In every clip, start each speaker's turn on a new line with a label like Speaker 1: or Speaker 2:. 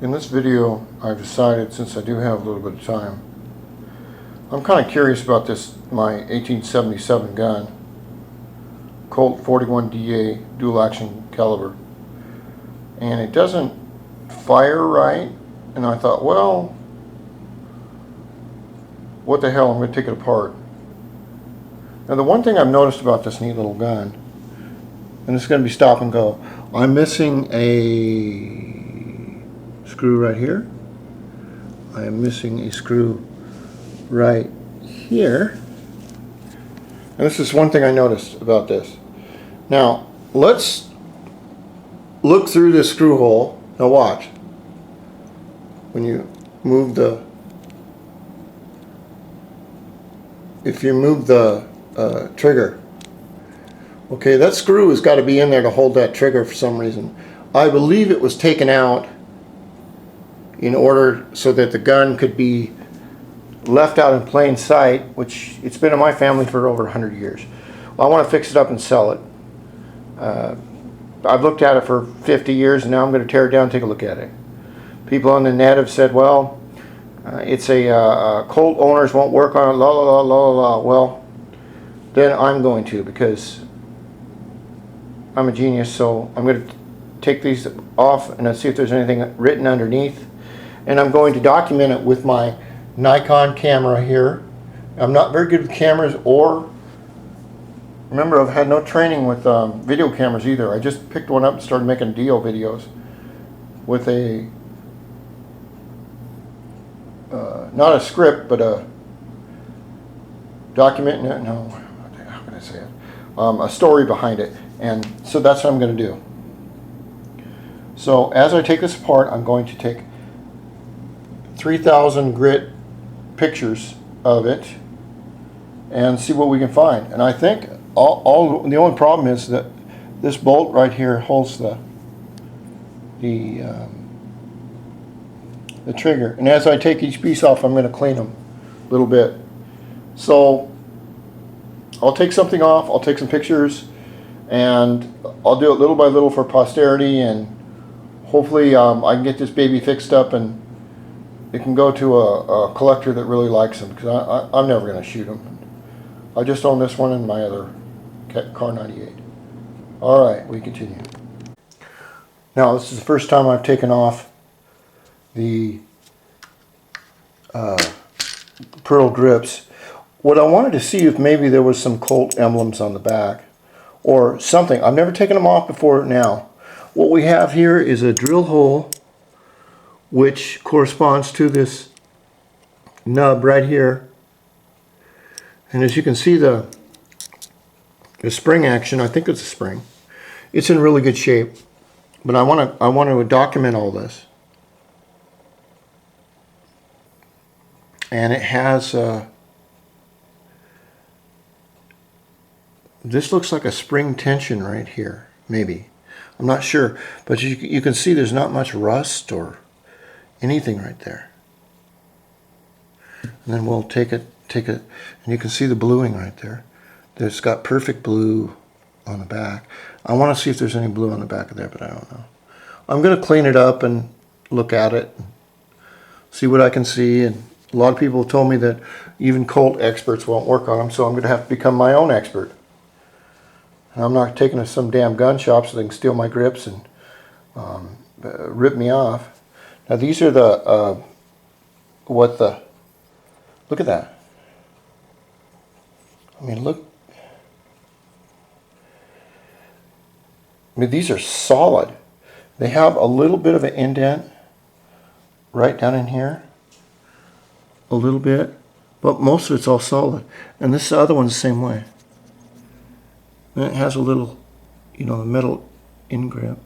Speaker 1: In this video, I've decided, since I do have a little bit of time, I'm kind of curious about this, my 1877 gun, Colt 41DA dual action caliber, and it doesn't fire right, and I thought, well, what the hell, I'm going to take it apart. Now the one thing I've noticed about this neat little gun, and it's going to be stop and go, I'm missing a screw right here. I am missing a screw right here. And this is one thing I noticed about this. Now, let's look through this screw hole. Now watch. When you move the, if you move the trigger, okay, that screw has got to be in there to hold that trigger for some reason. I believe it was taken out in order so that the gun could be left out in plain sight, which it's been in my family for over 100 years. Well, I want to fix it up and sell it. I've looked at it for 50 years, and now I'm going to tear it down and take a look at it. People on the net have said, well, it's a Colt owners won't work on it, la la la la la. Well, then I'm going to, because I'm a genius, so I'm going to take these off and let's see if there's anything written underneath. And I'm going to document it with my Nikon camera here. I'm not very good with cameras, or remember, I've had no training with video cameras either. I just picked one up and started making deal videos with a not a script, but a document. No, how can I say it? A story behind it, and so that's what I'm going to do. So as I take this apart, I'm going to take 3,000 grit pictures of it and see what we can find. And I think the only problem is that this bolt right here holds the trigger. And as I take each piece off, I'm going to clean them a little bit. So I'll take something off, I'll take some pictures, and I'll do it little by little for posterity, and hopefully I can get this baby fixed up and it can go to a collector that really likes them, because I'm never going to shoot them. I just own this one and my other Car 98. Alright, we continue. Now this is the first time I've taken off the pearl grips. What I wanted to see if maybe there was some Colt emblems on the back or something. I've never taken them off before now. What we have here is a drill hole which corresponds to this nub right here. And as you can see, the spring action, I think it's a spring, it's in really good shape. But I want to document all this. And it has this looks like a spring tension right here, maybe. I'm not sure, but you can see there's not much rust or anything right there. And then we'll take it, and you can see the bluing right there. It's got perfect blue on the back. I want to see if there's any blue on the back of there, but I don't know. I'm going to clean it up and look at it, and see what I can see. And a lot of people have told me that even Colt experts won't work on them, so I'm going to have to become my own expert. And I'm not taking to some damn gun shop so they can steal my grips and rip me off. Now these are the, look at that. I mean, look. I mean, these are solid. They have a little bit of an indent right down in here. A little bit. But most of it's all solid. And this other one's the same way. And it has a little, you know, the metal in grip.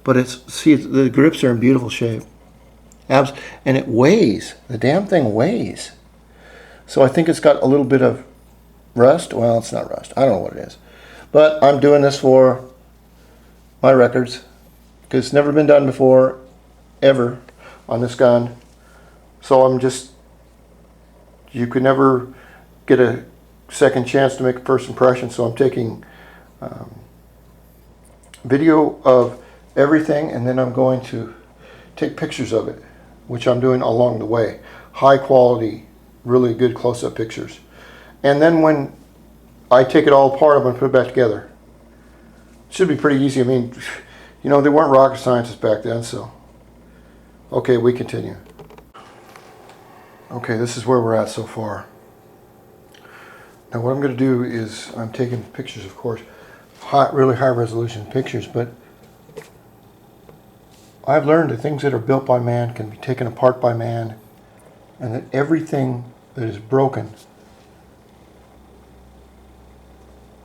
Speaker 1: But it's, see, the grips are in beautiful shape. And it weighs. The damn thing weighs. So I think it's got a little bit of rust. Well, it's not rust. I don't know what it is. But I'm doing this for my records, because it's never been done before, ever, on this gun. So I'm just, you could never get a second chance to make a first impression. So I'm taking video of everything, and then I'm going to take pictures of it, which I'm doing along the way. High quality, really good close-up pictures. And then when I take it all apart, I'm going to put it back together. Should be pretty easy. I mean, you know, they weren't rocket scientists back then, so. Okay, we continue. Okay, this is where we're at so far. Now what I'm going to do is, I'm taking pictures, of course, really high resolution pictures, but I've learned that things that are built by man can be taken apart by man, and that everything that is broken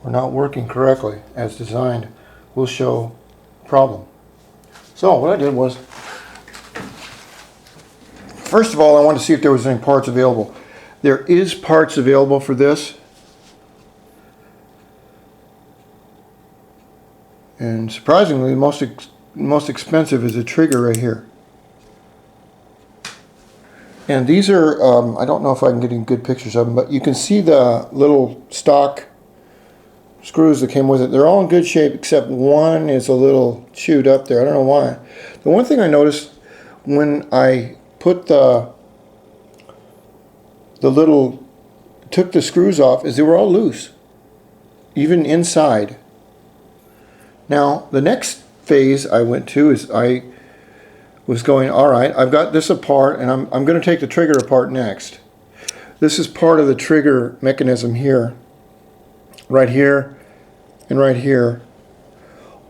Speaker 1: or not working correctly as designed will show problem. So what I did was, first of all, I wanted to see if there was any parts available. There is parts available for this. And surprisingly, the most expensive is a trigger right here. And these are, I don't know if I can get any good pictures of them, but you can see the little stock screws that came with it. They're all in good shape except one is a little chewed up there. I don't know why. The one thing I noticed when I put took the screws off is they were all loose, even inside. Now the next phase I went to is I was going, all right, I've got this apart, and I'm going to take the trigger apart next. This is part of the trigger mechanism here, right here, and right here.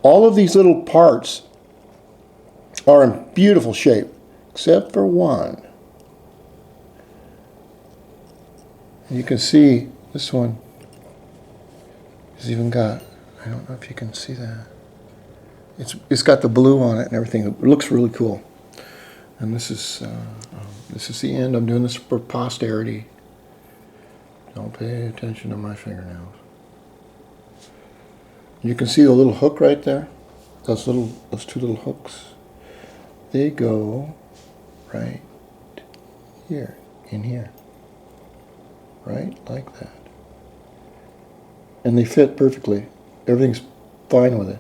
Speaker 1: All of these little parts are in beautiful shape, except for one. And you can see this one has even got, I don't know if you can see that. It's got the blue on it and everything. It looks really cool. And this is the end. I'm doing this for posterity. Don't pay attention to my fingernails. You can see the little hook right there. Those two little hooks. They go right here, in here. Right like that. And they fit perfectly. Everything's fine with it.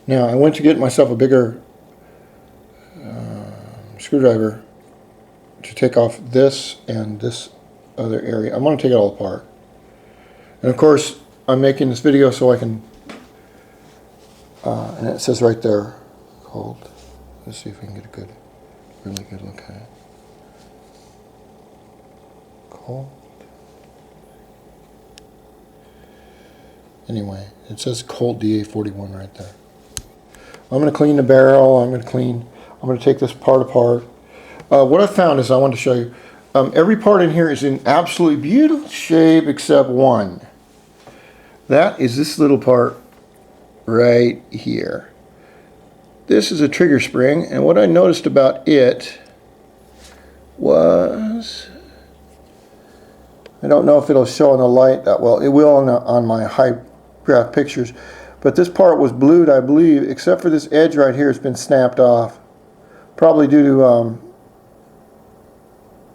Speaker 1: Now I went to get myself a bigger screwdriver to take off this and this other area. I'm going to take it all apart. And of course, I'm making this video so I can, and it says right there, Colt. Let's see if we can get a really good look at it. Colt. Anyway, it says Colt DA41 right there. I'm going to clean the barrel. I'm going to take this part apart. What I found is, I wanted to show you, every part in here is in absolutely beautiful shape except one. That is this little part right here. This is a trigger spring, and what I noticed about it was, I don't know if it'll show in the light that well. It will on my high graph pictures. But this part was blued, I believe, except for this edge right here has been snapped off. Probably due to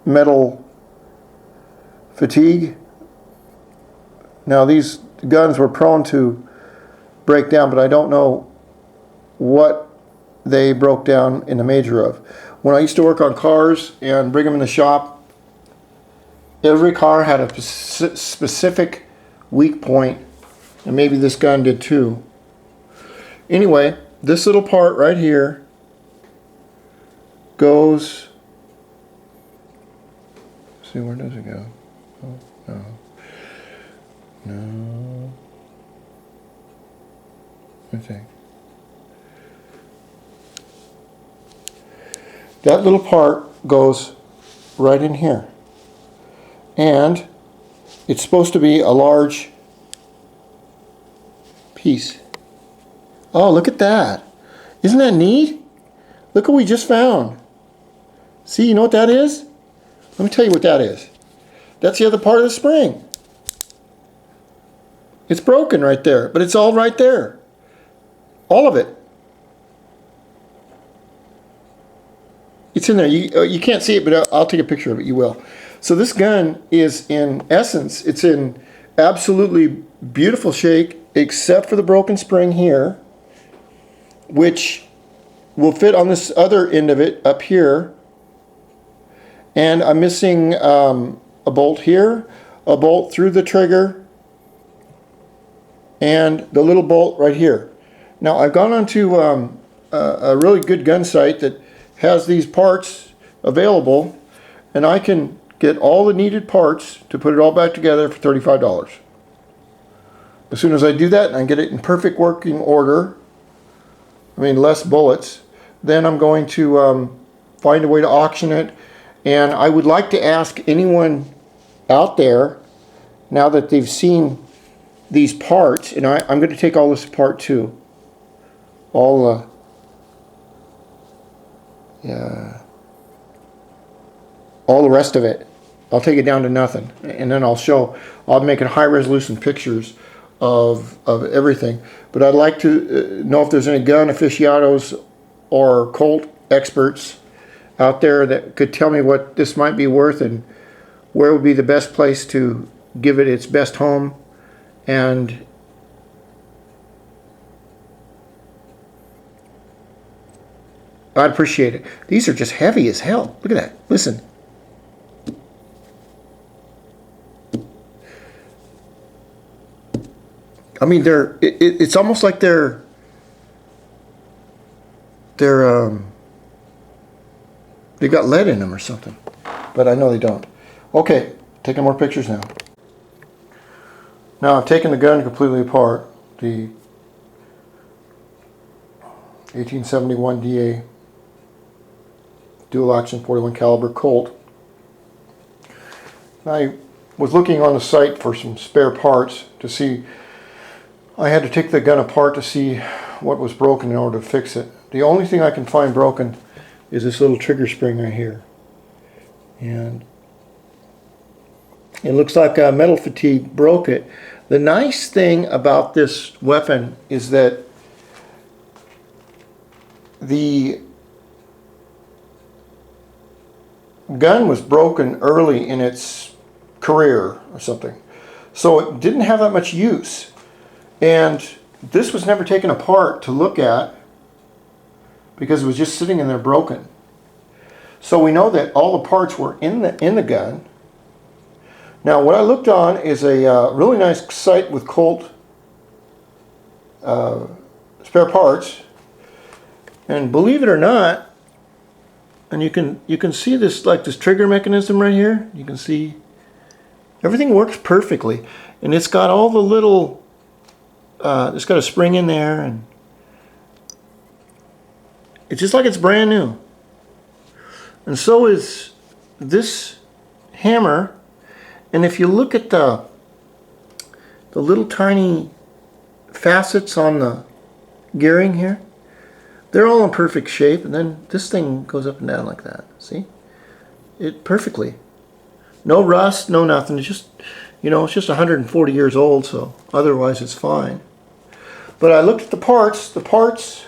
Speaker 1: metal fatigue. Now these guns were prone to break down, but I don't know what they broke down in the major of. When I used to work on cars and bring them in the shop, every car had a specific weak point, and maybe this gun did too. Anyway, this little part right here goes, see, where does it go? Oh, no. No. Let me think. That little part goes right in here. And it's supposed to be a large piece. Oh, look at that. Isn't that neat? Look what we just found. See, you know what that is? Let me tell you what that is. That's the other part of the spring. It's broken right there, but it's all right there. All of it. It's in there. You can't see it, but I'll take a picture of it. You will. So this gun is, in essence, it's in absolutely beautiful shape, except for the broken spring here, which will fit on this other end of it up here. And I'm missing a bolt here, a bolt through the trigger, and the little bolt right here. Now I've gone onto a really good gun site that has these parts available, and I can get all the needed parts to put it all back together for $35. As soon as I do that and I get it in perfect working order, I mean less bullets, then I'm going to find a way to auction it. And I would like to ask anyone out there, now that they've seen these parts, and I'm going to take all this apart too. All the rest of it. I'll take it down to nothing, and then I'll make high resolution pictures of everything. But I'd like to know if there's any gun aficionados or Colt experts out there that could tell me what this might be worth and where would be the best place to give it its best home. And I'd appreciate it. These are just heavy as hell. Look at that. Listen. I mean, it's almost like they've got lead in them or something, but I know they don't. Okay, taking more pictures now. Now I've taken the gun completely apart, the 1871 DA dual action 41 caliber Colt. I was looking on the site for some spare parts to see. I had to take the gun apart to see what was broken in order to fix it. The only thing I can find broken is this little trigger spring right here. And it looks like metal fatigue broke it. The nice thing about this weapon is that the gun was broken early in its career or something. So it didn't have that much use. And this was never taken apart to look at because it was just sitting in there broken. So we know that all the parts were in the gun. Now what I looked on is a really nice site with Colt spare parts, and believe it or not, and you can see this, like this trigger mechanism right here. You can see everything works perfectly, and it's got all the little it's got a spring in there, and it's just like it's brand new. And so is this hammer. And if you look at the little tiny facets on the gearing here, they're all in perfect shape. And then this thing goes up and down like that. See? It perfectly. No rust, no nothing. It's just, it's just 140 years old, so otherwise it's fine. But I looked at the parts. The parts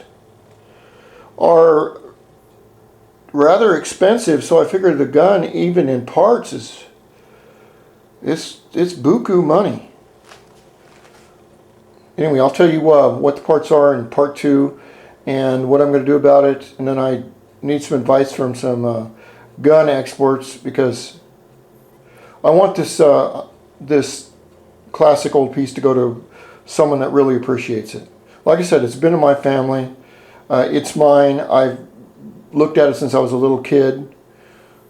Speaker 1: are rather expensive, so I figured the gun, even in parts, it's buku money. Anyway, I'll tell you what the parts are in part 2 and what I'm going to do about it, and then I need some advice from some gun experts, because I want this classic old piece to go to someone that really appreciates it. Like I said, it's been in my family. It's mine. I've looked at it since I was a little kid,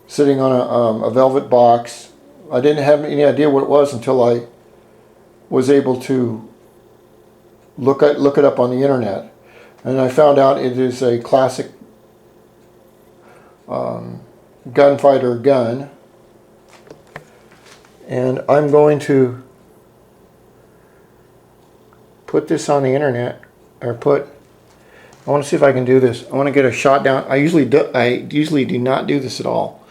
Speaker 1: sitting on a velvet box. I didn't have any idea what it was until I was able to look it up on the internet, and I found out it is a classic gunfighter gun. And I'm going to put this on the internet, or I want to see if I can do this. I want to get a shot down. I usually do not do this at all.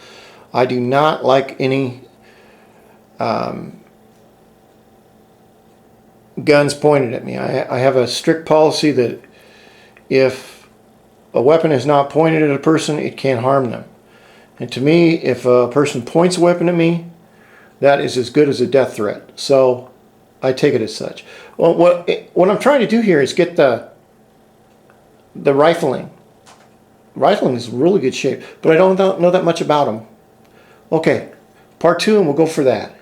Speaker 1: I do not like any guns pointed at me. I have a strict policy that if a weapon is not pointed at a person, it can't harm them. And to me, if a person points a weapon at me, that is as good as a death threat. So I take it as such. Well, what I'm trying to do here is get the rifling rifling is really good shape, but I don't know that much about them. Okay, part 2, and we'll go for that.